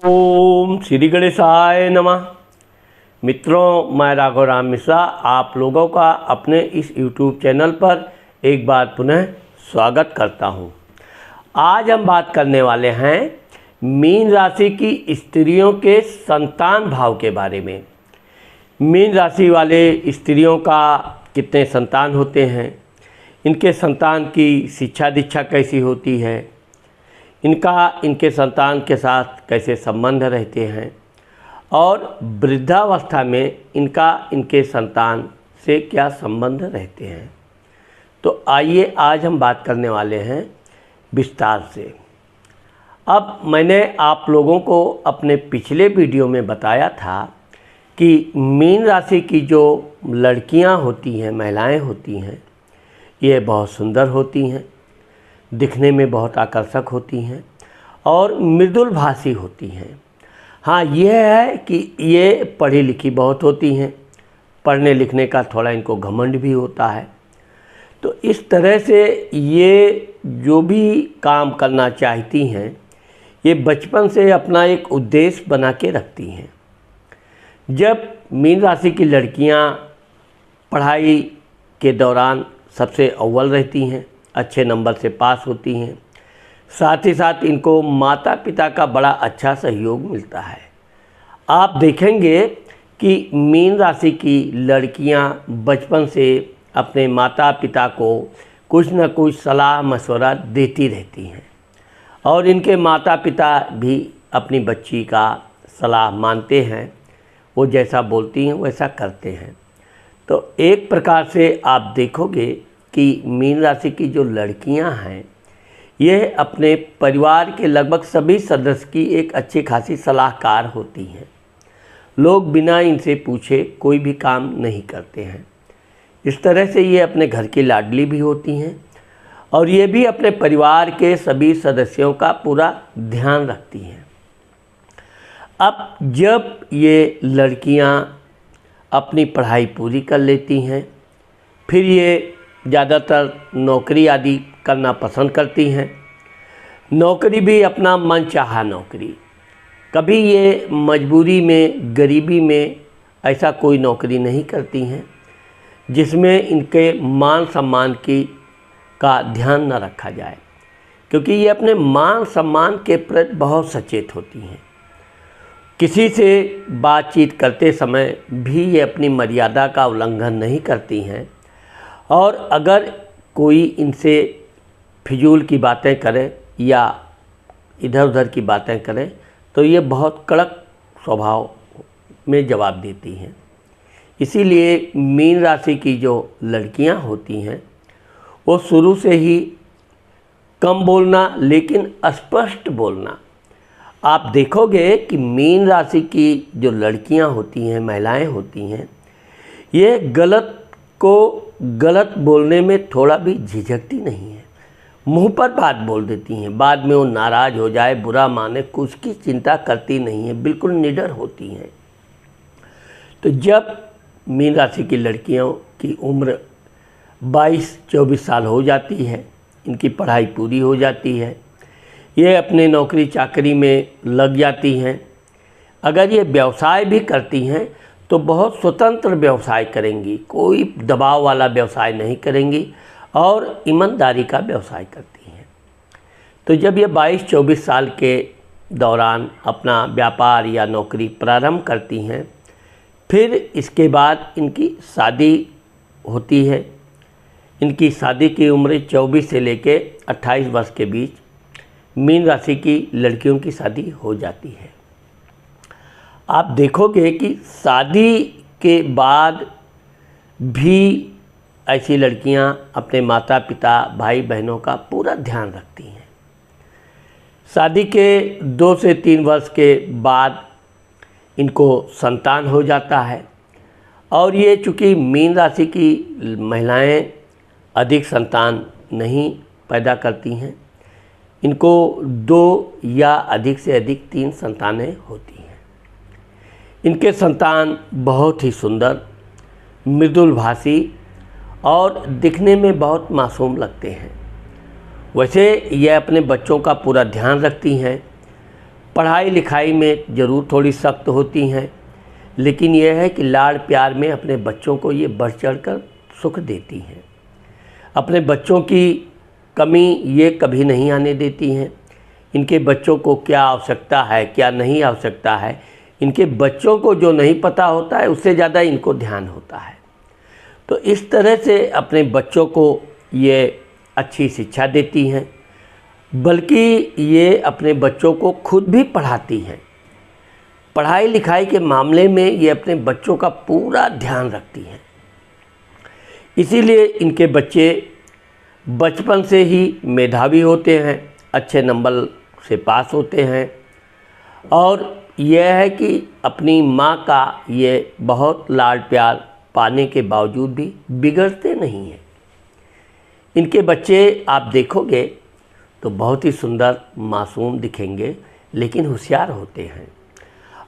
ओम श्री गणेशाय नमः। मित्रों, मैं राघव राम मिश्रा आप लोगों का अपने इस YouTube चैनल पर एक बार पुनः स्वागत करता हूं। आज हम बात करने वाले हैं मीन राशि की स्त्रियों के संतान भाव के बारे में। मीन राशि वाले स्त्रियों का कितने संतान होते हैं, इनके संतान की शिक्षा दीक्षा कैसी होती है, इनके संतान के साथ कैसे संबंध रहते हैं और वृद्धावस्था में इनके संतान से क्या संबंध रहते हैं। तो आइए आज हम बात करने वाले हैं विस्तार से। अब मैंने आप लोगों को अपने पिछले वीडियो में बताया था कि मीन राशि की जो लड़कियां होती हैं, महिलाएं होती हैं, ये बहुत सुंदर होती हैं, दिखने में बहुत आकर्षक होती हैं और मृदुल भाषी होती हैं। हाँ, यह है कि ये पढ़ी लिखी बहुत होती हैं, पढ़ने लिखने का थोड़ा इनको घमंड भी होता है। तो इस तरह से ये जो भी काम करना चाहती हैं, ये बचपन से अपना एक उद्देश्य बना के रखती हैं। जब मीन राशि की लड़कियां पढ़ाई के दौरान सबसे अव्वल रहती हैं, अच्छे नंबर से पास होती हैं, साथ ही साथ इनको माता पिता का बड़ा अच्छा सहयोग मिलता है। आप देखेंगे कि मीन राशि की लड़कियां बचपन से अपने माता पिता को कुछ न कुछ सलाह मशवरा देती रहती हैं और इनके माता पिता भी अपनी बच्ची का सलाह मानते हैं, वो जैसा बोलती हैं वैसा करते हैं। तो एक प्रकार से आप देखोगे कि मीन राशि की जो लड़कियां हैं, यह अपने परिवार के लगभग सभी सदस्य की एक अच्छी खासी सलाहकार होती हैं। लोग बिना इनसे पूछे कोई भी काम नहीं करते हैं। इस तरह से ये अपने घर की लाडली भी होती हैं और ये भी अपने परिवार के सभी सदस्यों का पूरा ध्यान रखती हैं। अब जब ये लड़कियां अपनी पढ़ाई पूरी कर लेती हैं, फिर ये ज़्यादातर नौकरी आदि करना पसंद करती हैं। नौकरी भी अपना मनचाहा नौकरी, कभी ये मजबूरी में, गरीबी में ऐसा कोई नौकरी नहीं करती हैं जिसमें इनके मान सम्मान का ध्यान न रखा जाए, क्योंकि ये अपने मान सम्मान के प्रति बहुत सचेत होती हैं। किसी से बातचीत करते समय भी ये अपनी मर्यादा का उल्लंघन नहीं करती हैं और अगर कोई इनसे फिजूल की बातें करे या इधर उधर की बातें करें तो ये बहुत कड़क स्वभाव में जवाब देती हैं। इसीलिए मीन राशि की जो लड़कियां होती हैं, वो शुरू से ही कम बोलना लेकिन स्पष्ट बोलना। आप देखोगे कि मीन राशि की जो लड़कियां होती हैं, महिलाएं होती हैं, ये गलत को गलत बोलने में थोड़ा भी झिझकती नहीं है, मुंह पर बात बोल देती हैं। बाद में वो नाराज़ हो जाए, बुरा माने, कुछ की चिंता करती नहीं है, बिल्कुल निडर होती हैं। तो जब मीन राशि की लड़कियों की उम्र 22-24 साल हो जाती है, इनकी पढ़ाई पूरी हो जाती है, ये अपने नौकरी चाकरी में लग जाती हैं। अगर ये व्यवसाय भी करती हैं तो बहुत स्वतंत्र व्यवसाय करेंगी, कोई दबाव वाला व्यवसाय नहीं करेंगी और ईमानदारी का व्यवसाय करती हैं। तो जब ये 22-24 साल के दौरान अपना व्यापार या नौकरी प्रारंभ करती हैं, फिर इसके बाद इनकी शादी होती है। इनकी शादी की उम्र 24 से लेके 28 वर्ष के बीच मीन राशि की लड़कियों की शादी हो जाती है। आप देखोगे कि शादी के बाद भी ऐसी लड़कियां अपने माता पिता, भाई बहनों का पूरा ध्यान रखती हैं। शादी के 2 से 3 वर्ष के बाद इनको संतान हो जाता है और ये चूँकि मीन राशि की महिलाएं अधिक संतान नहीं पैदा करती हैं, इनको 2 या अधिक से अधिक 3 संतानें होती हैं। इनके संतान बहुत ही सुंदर, मृदुल भाषी और दिखने में बहुत मासूम लगते हैं। वैसे ये अपने बच्चों का पूरा ध्यान रखती हैं, पढ़ाई लिखाई में ज़रूर थोड़ी सख्त होती हैं, लेकिन यह है कि लाड़ प्यार में अपने बच्चों को ये बढ़ चढ़ कर सुख देती हैं। अपने बच्चों की कमी ये कभी नहीं आने देती हैं। इनके बच्चों को क्या आवश्यकता है, क्या नहीं आवश्यकता है, इनके बच्चों को जो नहीं पता होता है उससे ज़्यादा इनको ध्यान होता है। तो इस तरह से अपने बच्चों को ये अच्छी शिक्षा देती हैं, बल्कि ये अपने बच्चों को खुद भी पढ़ाती हैं। पढ़ाई लिखाई के मामले में ये अपने बच्चों का पूरा ध्यान रखती हैं। इसीलिए इनके बच्चे बचपन से ही मेधावी होते हैं, अच्छे नंबर से पास होते हैं, और यह है कि अपनी माँ का ये बहुत लाड़ प्यार पाने के बावजूद भी बिगड़ते नहीं हैं। इनके बच्चे आप देखोगे तो बहुत ही सुंदर मासूम दिखेंगे, लेकिन होशियार होते हैं।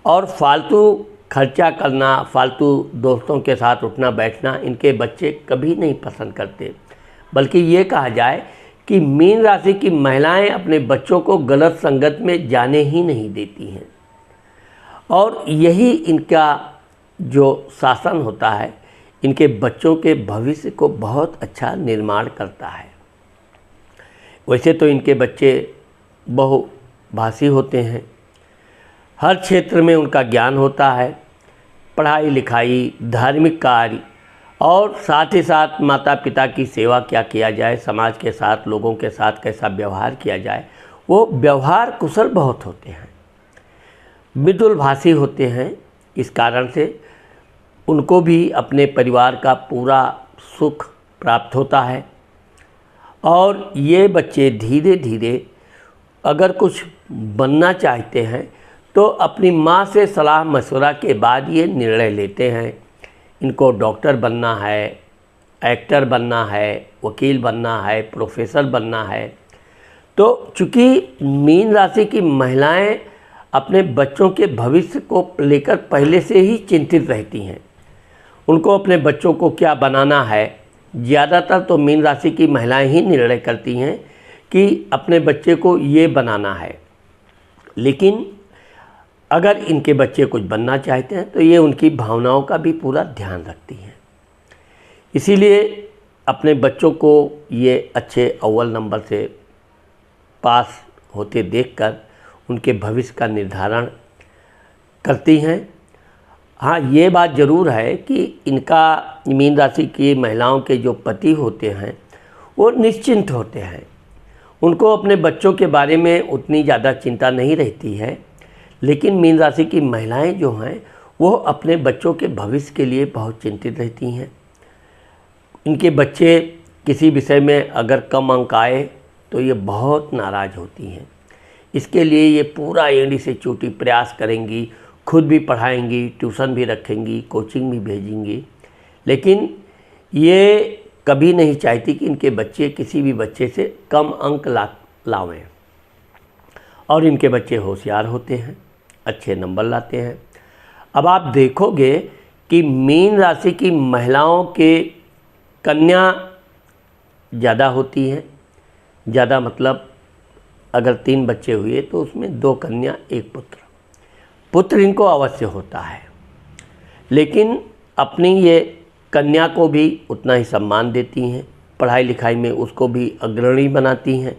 और फालतू खर्चा करना, फालतू दोस्तों के साथ उठना बैठना इनके बच्चे कभी नहीं पसंद करते। बल्कि ये कहा जाए कि मीन राशि की महिलाएं अपने बच्चों को गलत संगत में जाने ही नहीं देती हैं, और यही इनका जो शासन होता है इनके बच्चों के भविष्य को बहुत अच्छा निर्माण करता है। वैसे तो इनके बच्चे बहुभाषी होते हैं, हर क्षेत्र में उनका ज्ञान होता है। पढ़ाई लिखाई, धार्मिक कार्य और साथ ही साथ माता पिता की सेवा क्या किया जाए, समाज के साथ, लोगों के साथ कैसा व्यवहार किया जाए, वो व्यवहार कुशल बहुत होते हैं। मृदुलभाषी होते हैं, इस कारण से उनको भी अपने परिवार का पूरा सुख प्राप्त होता है। और ये बच्चे धीरे धीरे अगर कुछ बनना चाहते हैं तो अपनी माँ से सलाह मशवरा के बाद ये निर्णय लेते हैं। इनको डॉक्टर बनना है, एक्टर बनना है, वकील बनना है, प्रोफेसर बनना है। तो चूँकि मीन राशि की महिलाएं अपने बच्चों के भविष्य को लेकर पहले से ही चिंतित रहती हैं। उनको अपने बच्चों को क्या बनाना है, ज़्यादातर तो मीन राशि की महिलाएं ही निर्णय करती हैं कि अपने बच्चे को ये बनाना है। लेकिन अगर इनके बच्चे कुछ बनना चाहते हैं तो ये उनकी भावनाओं का भी पूरा ध्यान रखती हैं। इसीलिए अपने बच्चों को ये अच्छे अव्वल नंबर से पास होते देखकर उनके भविष्य का निर्धारण करती हैं। हाँ, ये बात ज़रूर है कि इनका मीन राशि की महिलाओं के जो पति होते हैं वो निश्चिंत होते हैं। उनको अपने बच्चों के बारे में उतनी ज़्यादा चिंता नहीं रहती है। लेकिन मीन राशि की महिलाएं जो हैं वो अपने बच्चों के भविष्य के लिए बहुत चिंतित रहती हैं। इनके बच्चे किसी विषय में अगर कम अंक आए तो ये बहुत नाराज़ होती हैं। इसके लिए ये पूरा एड़ी से चोटी प्रयास करेंगी, खुद भी पढ़ाएंगी, ट्यूशन भी रखेंगी, कोचिंग भी भेजेंगी। लेकिन ये कभी नहीं चाहती कि इनके बच्चे किसी भी बच्चे से कम अंक लावें। और इनके बच्चे होशियार होते हैं, अच्छे नंबर लाते हैं। अब आप देखोगे कि मीन राशि की महिलाओं के कन्या ज़्यादा होती हैं। ज़्यादा मतलब अगर 3 बच्चे हुए तो उसमें 2 कन्या 1 पुत्र। पुत्र इनको अवश्य होता है, लेकिन अपनी ये कन्या को भी उतना ही सम्मान देती हैं, पढ़ाई लिखाई में उसको भी अग्रणी बनाती हैं।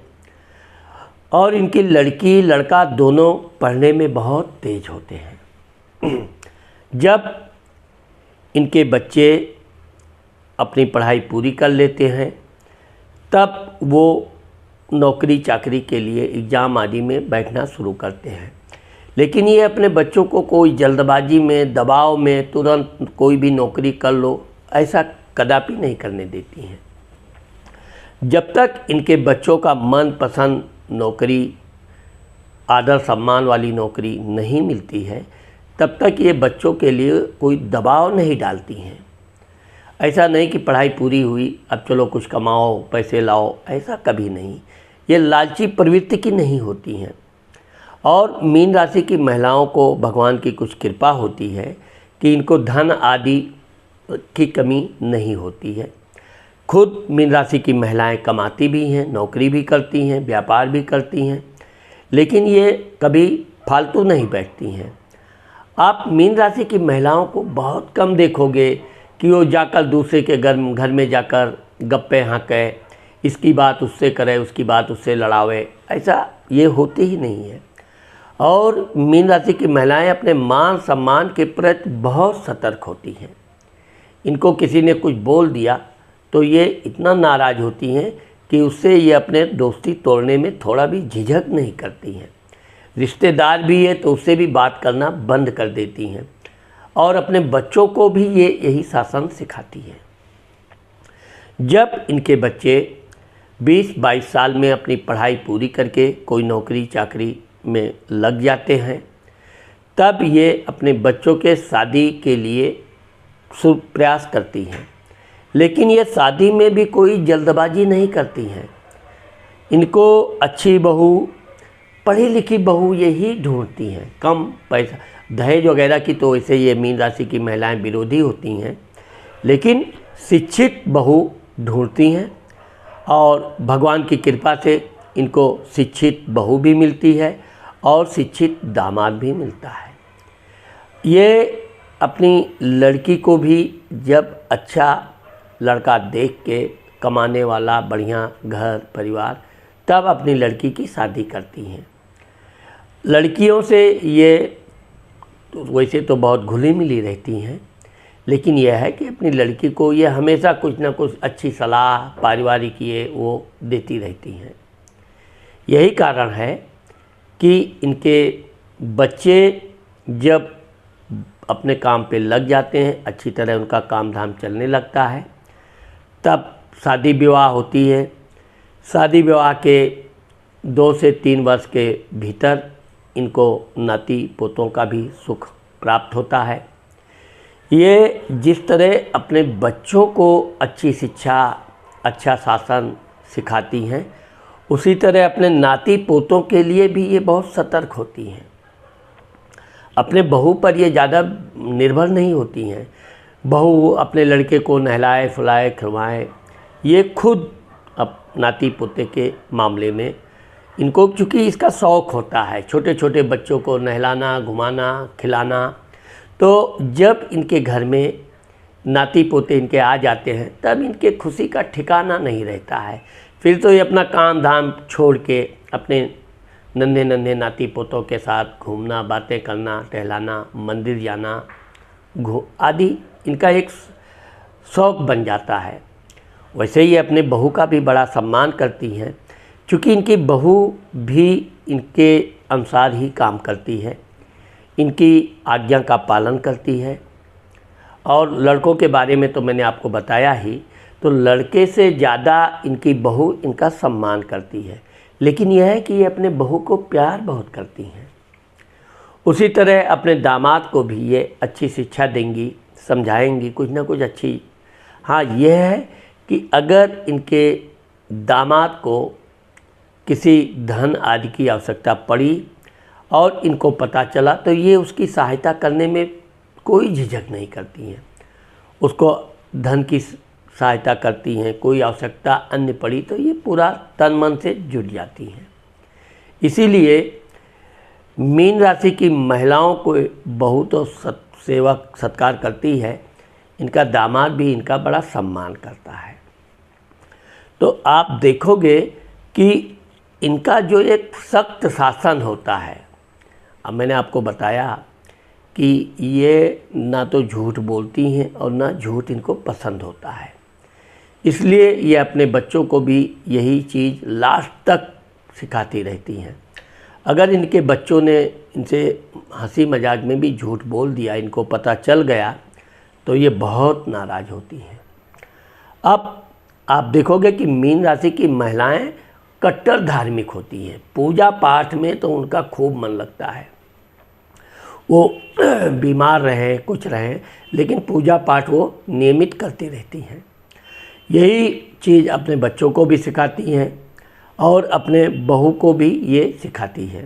और इनकी लड़की लड़का दोनों पढ़ने में बहुत तेज होते हैं। जब इनके बच्चे अपनी पढ़ाई पूरी कर लेते हैं तब वो नौकरी चाकरी के लिए एग्ज़ाम आदि में बैठना शुरू करते हैं। लेकिन ये अपने बच्चों को कोई जल्दबाजी में, दबाव में तुरंत कोई भी नौकरी कर लो ऐसा कदापि नहीं करने देती हैं। जब तक इनके बच्चों का मनपसंद नौकरी, आदर सम्मान वाली नौकरी नहीं मिलती है तब तक ये बच्चों के लिए कोई दबाव नहीं डालती हैं। ऐसा नहीं कि पढ़ाई पूरी हुई अब चलो कुछ कमाओ, पैसे लाओ, ऐसा कभी नहीं। ये लालची प्रवृत्ति की नहीं होती हैं। और मीन राशि की महिलाओं को भगवान की कुछ कृपा होती है कि इनको धन आदि की कमी नहीं होती है। खुद मीन राशि की महिलाएं कमाती भी हैं, नौकरी भी करती हैं, व्यापार भी करती हैं, लेकिन ये कभी फालतू नहीं बैठती हैं। आप मीन राशि की महिलाओं को बहुत कम देखोगे कि वो जाकर दूसरे के घर में जाकर गप्पे हाँके, इसकी बात उससे करे, उसकी बात उससे लड़ावे, ऐसा ये होती ही नहीं है। और मीन राशि की महिलाएं अपने मान सम्मान के प्रति बहुत सतर्क होती हैं। इनको किसी ने कुछ बोल दिया तो ये इतना नाराज़ होती हैं कि उससे ये अपने दोस्ती तोड़ने में थोड़ा भी झिझक नहीं करती हैं। रिश्तेदार भी है तो उससे भी बात करना बंद कर देती हैं और अपने बच्चों को भी ये यही शासन सिखाती हैं। जब इनके बच्चे 20-22 साल में अपनी पढ़ाई पूरी करके कोई नौकरी चाकरी में लग जाते हैं, तब ये अपने बच्चों के शादी के लिए शुभ प्रयास करती हैं। लेकिन ये शादी में भी कोई जल्दबाजी नहीं करती हैं। इनको अच्छी बहू, पढ़ी लिखी बहू यही ढूंढती हैं। कम पैसा दहेज वगैरह की तो वैसे ये मीन राशि की महिलाएं विरोधी होती हैं, लेकिन शिक्षित बहू ढूंढती हैं और भगवान की कृपा से इनको शिक्षित बहू भी मिलती है और शिक्षित दामाद भी मिलता है। ये अपनी लड़की को भी जब अच्छा लड़का देख के, कमाने वाला, बढ़िया घर परिवार, तब अपनी लड़की की शादी करती हैं। लड़कियों से ये तो वैसे तो बहुत घुली मिली रहती हैं, लेकिन यह है कि अपनी लड़की को ये हमेशा कुछ ना कुछ अच्छी सलाह पारिवारिक ये वो देती रहती हैं। यही कारण है कि इनके बच्चे जब अपने काम पे लग जाते हैं, अच्छी तरह उनका काम धाम चलने लगता है, तब शादी विवाह होती है। शादी विवाह के 2 से 3 वर्ष के भीतर इनको नाती पोतों का भी सुख प्राप्त होता है। ये जिस तरह अपने बच्चों को अच्छी शिक्षा, अच्छा शासन सिखाती हैं, उसी तरह अपने नाती पोतों के लिए भी ये बहुत सतर्क होती हैं। अपने बहू पर ये ज़्यादा निर्भर नहीं होती हैं। बहू अपने लड़के को नहलाए फुलाए खिलवाए, ये खुद अब नाती पोते के मामले में इनको चूँकि इसका शौक़ होता है, छोटे छोटे बच्चों को नहलाना, घुमाना, खिलाना, तो जब इनके घर में नाती पोते इनके आ जाते हैं तब इनके खुशी का ठिकाना नहीं रहता है। फिर तो ये अपना काम धाम छोड़ के अपने नन्हे नन्हे नाती पोतों के साथ घूमना, बातें करना, टहलाना, मंदिर जाना आदि इनका एक शौक़ बन जाता है। वैसे ही अपने बहू का भी बड़ा सम्मान करती हैं, क्योंकि इनकी बहू भी इनके अनुसार ही काम करती है, इनकी आज्ञा का पालन करती है। और लड़कों के बारे में तो मैंने आपको बताया ही, तो लड़के से ज़्यादा इनकी बहू इनका सम्मान करती है। लेकिन यह है कि ये अपने बहू को प्यार बहुत करती हैं। उसी तरह अपने दामाद को भी ये अच्छी शिक्षा देंगी, समझाएंगी कुछ ना कुछ अच्छी। हाँ, यह है कि अगर इनके दामाद को किसी धन आदि की आवश्यकता पड़ी और इनको पता चला तो ये उसकी सहायता करने में कोई झिझक नहीं करती हैं। उसको धन की सहायता करती हैं, कोई आवश्यकता अन्य पड़ी तो ये पूरा तन मन से जुट जाती हैं। इसीलिए मीन राशि की महिलाओं को बहू तो सेवक सत्कार करती है, इनका दामाद भी इनका बड़ा सम्मान करता है। तो आप देखोगे कि इनका जो एक सख्त शासन होता है, अब मैंने आपको बताया कि ये ना तो झूठ बोलती हैं और ना झूठ इनको पसंद होता है। इसलिए ये अपने बच्चों को भी यही चीज़ लास्ट तक सिखाती रहती हैं। अगर इनके बच्चों ने इनसे हंसी मजाक में भी झूठ बोल दिया, इनको पता चल गया, तो ये बहुत नाराज़ होती हैं। अब आप देखोगे कि मीन राशि की महिलाएं कट्टर धार्मिक होती हैं। पूजा पाठ में तो उनका खूब मन लगता है। वो बीमार रहें, कुछ रहें, लेकिन पूजा पाठ वो नियमित करती रहती हैं। यही चीज़ अपने बच्चों को भी सिखाती हैं और अपने बहू को भी ये सिखाती है।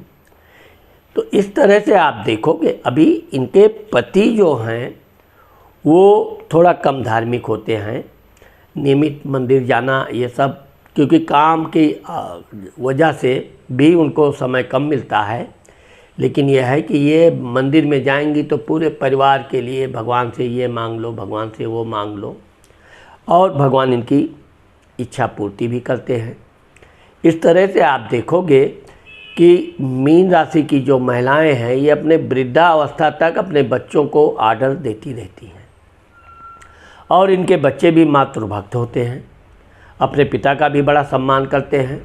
तो इस तरह से आप देखोगे अभी इनके पति जो हैं वो थोड़ा कम धार्मिक होते हैं, नियमित मंदिर जाना ये सब, क्योंकि काम की वजह से भी उनको समय कम मिलता है। लेकिन यह है कि ये मंदिर में जाएंगी तो पूरे परिवार के लिए भगवान से ये मांग लो, भगवान से वो मांग लो, और भगवान इनकी इच्छा पूर्ति भी करते हैं। इस तरह से आप देखोगे कि मीन राशि की जो महिलाएं हैं ये अपने वृद्धावस्था तक अपने बच्चों को आदर देती रहती हैं, और इनके बच्चे भी मातृभक्त होते हैं, अपने पिता का भी बड़ा सम्मान करते हैं,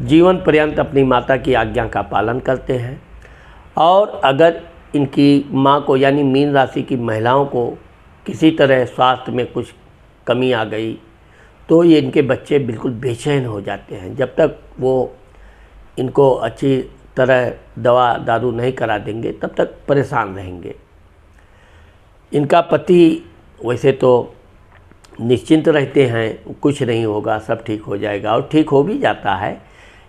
जीवन पर्यंत अपनी माता की आज्ञा का पालन करते हैं। और अगर इनकी माँ को यानी मीन राशि की महिलाओं को किसी तरह स्वास्थ्य में कुछ कमी आ गई तो ये इनके बच्चे बिल्कुल बेचैन हो जाते हैं। जब तक वो इनको अच्छी तरह दवा दारू नहीं करा देंगे तब तक परेशान रहेंगे। इनका पति वैसे तो निश्चिंत रहते हैं, कुछ नहीं होगा, सब ठीक हो जाएगा, और ठीक हो भी जाता है।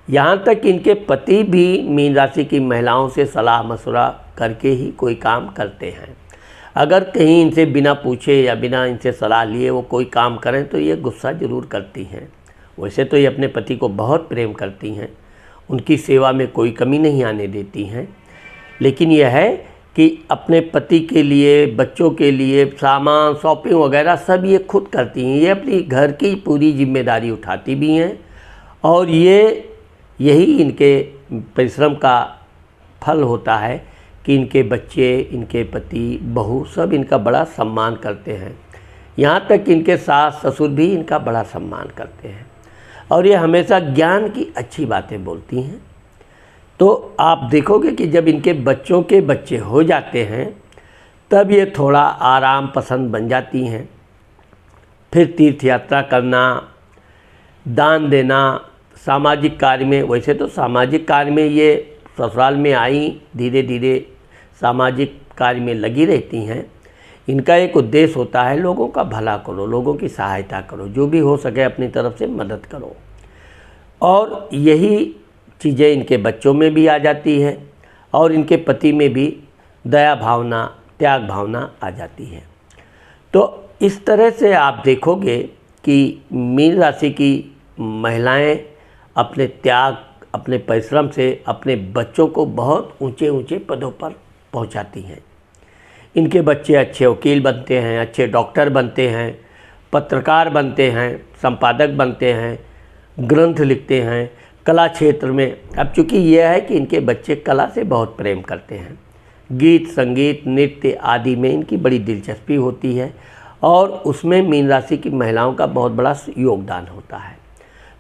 यहाँ तक कि इनके पति भी मीन राशि की महिलाओं से सलाह मशवरा करके ही कोई काम करते हैं। अगर कहीं इनसे बिना पूछे या बिना इनसे सलाह लिए वो कोई काम करें तो ये गुस्सा ज़रूर करती हैं। वैसे तो ये अपने पति को बहुत प्रेम करती हैं, उनकी सेवा में कोई कमी नहीं आने देती हैं, लेकिन यह है कि अपने पति के लिए, बच्चों के लिए सामान शॉपिंग वगैरह सब ये खुद करती हैं। ये अपनी घर की पूरी जिम्मेदारी उठाती भी हैं, और यही इनके परिश्रम का फल होता है कि इनके बच्चे, इनके पति, बहू सब इनका बड़ा सम्मान करते हैं। यहाँ तक कि इनके सास ससुर भी इनका बड़ा सम्मान करते हैं, और ये हमेशा ज्ञान की अच्छी बातें बोलती हैं। तो आप देखोगे कि जब इनके बच्चों के बच्चे हो जाते हैं तब ये थोड़ा आराम पसंद बन जाती हैं। फिर तीर्थ यात्रा करना, दान देना, सामाजिक कार्य में, वैसे तो सामाजिक कार्य में ये ससुराल में आई धीरे धीरे सामाजिक कार्य में लगी रहती हैं। इनका एक उद्देश्य होता है लोगों का भला करो, लोगों की सहायता करो, जो भी हो सके अपनी तरफ से मदद करो, और यही चीज़ें इनके बच्चों में भी आ जाती है, और इनके पति में भी दया भावना, त्याग भावना आ जाती है। तो इस तरह से आप देखोगे कि मीन राशि की महिलाएं अपने त्याग, अपने परिश्रम से अपने बच्चों को बहुत ऊंचे ऊंचे पदों पर पहुंचाती हैं। इनके बच्चे अच्छे वकील बनते हैं, अच्छे डॉक्टर बनते हैं, पत्रकार बनते हैं, संपादक बनते हैं, ग्रंथ लिखते हैं, कला क्षेत्र में। अब चूँकि यह है कि इनके बच्चे कला से बहुत प्रेम करते हैं, गीत, संगीत, नृत्य आदि में इनकी बड़ी दिलचस्पी होती है, और उसमें मीन राशि की महिलाओं का बहुत बड़ा योगदान होता है।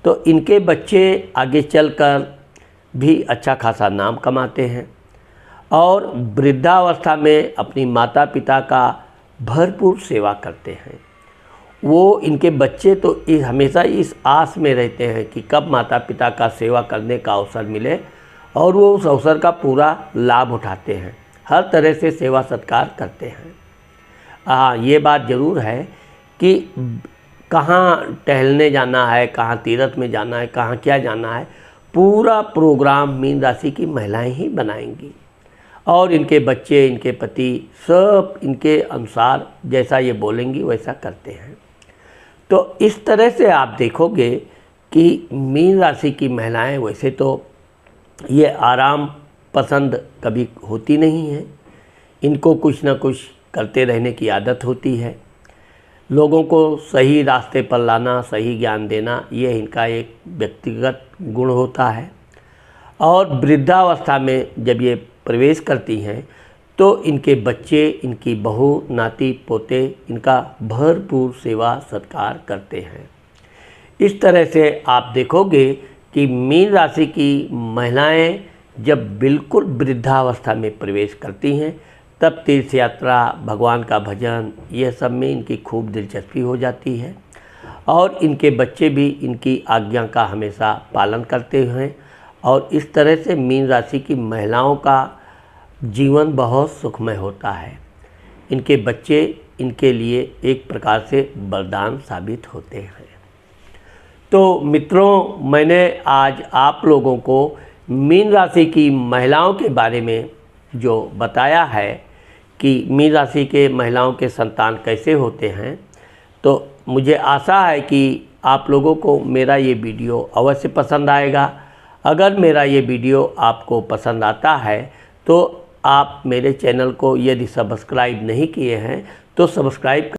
तो इनके बच्चे आगे चलकर भी अच्छा खासा नाम कमाते हैं, और वृद्धावस्था में अपनी माता पिता का भरपूर सेवा करते हैं। वो इनके बच्चे तो हमेशा इस आस में रहते हैं कि कब माता पिता का सेवा करने का अवसर मिले, और वो उस अवसर का पूरा लाभ उठाते हैं, हर तरह से सेवा सत्कार करते हैं। हाँ, ये बात ज़रूर है कि कहाँ टहलने जाना है, कहाँ तीर्थ में जाना है, कहाँ क्या जाना है, पूरा प्रोग्राम मीन राशि की महिलाएं ही बनाएंगी, और इनके बच्चे, इनके पति सब इनके अनुसार जैसा ये बोलेंगी वैसा करते हैं। तो इस तरह से आप देखोगे कि मीन राशि की महिलाएं वैसे तो ये आराम पसंद कभी होती नहीं है, इनको कुछ ना कुछ करते रहने की आदत होती है। लोगों को सही रास्ते पर लाना, सही ज्ञान देना, ये इनका एक व्यक्तिगत गुण होता है। और वृद्धावस्था में जब ये प्रवेश करती हैं तो इनके बच्चे, इनकी बहू, नाती पोते इनका भरपूर सेवा सत्कार करते हैं। इस तरह से आप देखोगे कि मीन राशि की महिलाएं जब बिल्कुल वृद्धावस्था में प्रवेश करती हैं तब तीर्थ यात्रा, भगवान का भजन, यह सब में इनकी खूब दिलचस्पी हो जाती है, और इनके बच्चे भी इनकी आज्ञा का हमेशा पालन करते हैं। और इस तरह से मीन राशि की महिलाओं का जीवन बहुत सुखमय होता है। इनके बच्चे इनके लिए एक प्रकार से वरदान साबित होते हैं। तो मित्रों, मैंने आज आप लोगों को मीन राशि की महिलाओं के बारे में जो बताया है कि मीन राशि के महिलाओं के संतान कैसे होते हैं, तो मुझे आशा है कि आप लोगों को मेरा ये वीडियो अवश्य पसंद आएगा। अगर मेरा ये वीडियो आपको पसंद आता है तो आप मेरे चैनल को यदि सब्सक्राइब नहीं किए हैं तो सब्सक्राइब